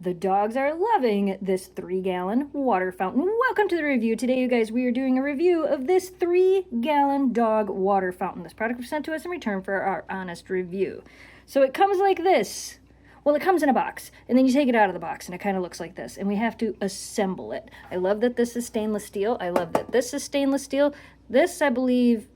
The dogs are loving this 3-gallon water fountain. Welcome to the review. Today, you guys, we are doing a review of this 3-gallon dog water fountain. This product was sent to us in return for our honest review. So it comes like this. Well, it comes in a box, and then you take it out of the box, and it kind of looks like this, and we have to assemble it. I love that this is stainless steel. I love that this is stainless steel. This, I believe,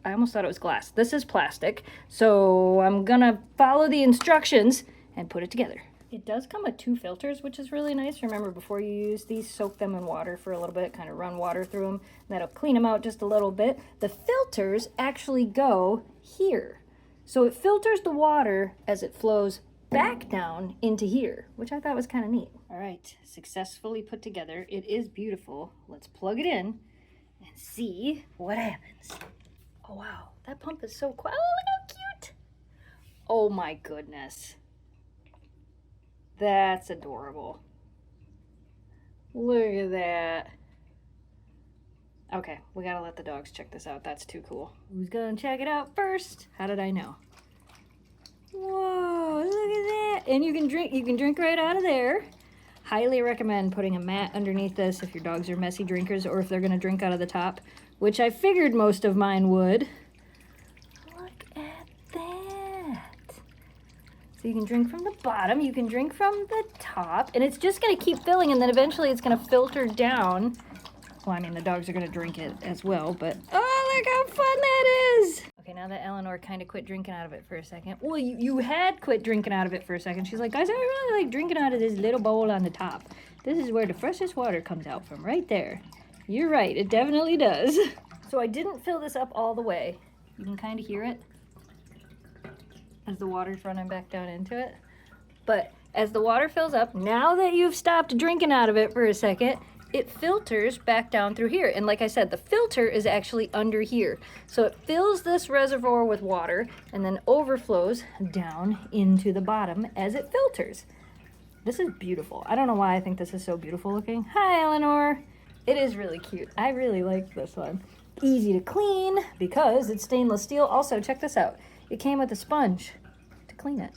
I almost thought it was glass. This is plastic, so I'm gonna follow the instructions and put it together. It does come with 2 filters, which is really nice. Remember, before you use these, soak them in water for a little bit, kind of run water through them. That'll clean them out just a little bit. The filters actually go here. So it filters the water as it flows back down into here, which I thought was kind of neat. All right, successfully put together. It is beautiful. Let's plug it in and see what happens. Oh, wow, that pump is so quiet. Oh, look how cute. Oh my goodness. That's adorable. Look at that. Okay, we gotta let the dogs check this out. That's too cool. Who's gonna check it out first? How did I know? Whoa, look at that. And you can drink right out of there. Highly recommend putting a mat underneath this if your dogs are messy drinkers or if they're gonna drink out of the top, which I figured most of mine would. So you can drink from the bottom, you can drink from the top, and it's just gonna keep filling, and then eventually it's gonna filter down. Well, I mean, the dogs are gonna drink it as well, but oh, look how fun that is. Okay, now that Eleanor kind of quit drinking out of it for a second. Well, you had quit drinking out of it for a second. She's like, guys, I really like drinking out of this little bowl on the top. This is where the freshest water comes out from, right there. You're right, it definitely does. So I didn't fill this up all the way. You can kind of hear it as the water's running back down into it. But as the water fills up, now that you've stopped drinking out of it for a second, it filters back down through here. And like I said, the filter is actually under here. So it fills this reservoir with water and then overflows down into the bottom as it filters. This is beautiful. I don't know why I think this is so beautiful looking. Hi, Eleanor. It is really cute. I really like this one. Easy to clean because it's stainless steel. Also, check this out. It came with a sponge to clean it.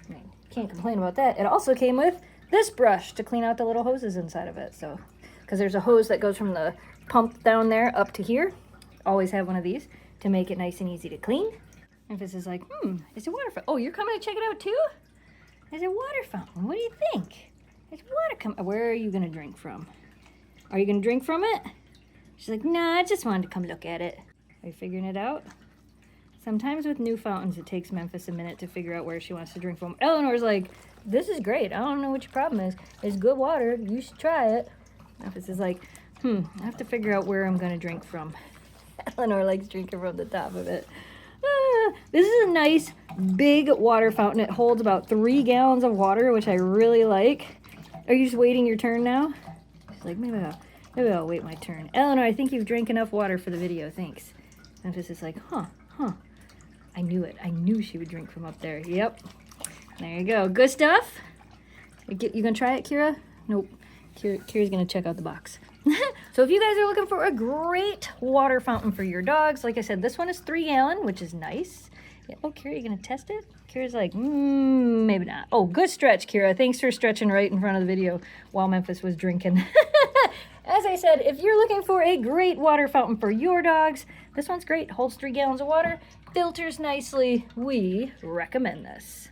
I mean, can't complain about that. It also came with this brush to clean out the little hoses inside of it. So, because there's a hose that goes from the pump down there up to here. Always have one of these to make it nice and easy to clean. And this is like, it's a water fountain. Oh, you're coming to check it out too? It's a water fountain. What do you think? It's water coming. Where are you going to drink from? Are you going to drink from it? She's like, nah, I just wanted to come look at it. Are you figuring it out? Sometimes with new fountains, it takes Memphis a minute to figure out where she wants to drink from. Eleanor's like, this is great. I don't know what your problem is. It's good water. You should try it. Memphis is like, I have to figure out where I'm going to drink from. Eleanor likes drinking from the top of it. This is a nice, big water fountain. It holds about 3 gallons of water, which I really like. Are you just waiting your turn now? She's like, maybe I'll wait my turn. Eleanor, I think you've drank enough water for the video. Thanks. Memphis is like, huh. I knew it. I knew she would drink from up there. Yep. There you go. Good stuff. You gonna try it, Kira? Nope. Kira's gonna check out the box. So if you guys are looking for a great water fountain for your dogs, like I said, this one is 3 gallon, which is nice. Yeah. Oh, Kira, you gonna test it? Kira's like, maybe not. Oh, good stretch, Kira. Thanks for stretching right in front of the video while Memphis was drinking. As I said, if you're looking for a great water fountain for your dogs, this one's great. Holds 3 gallons of water, filters nicely. We recommend this.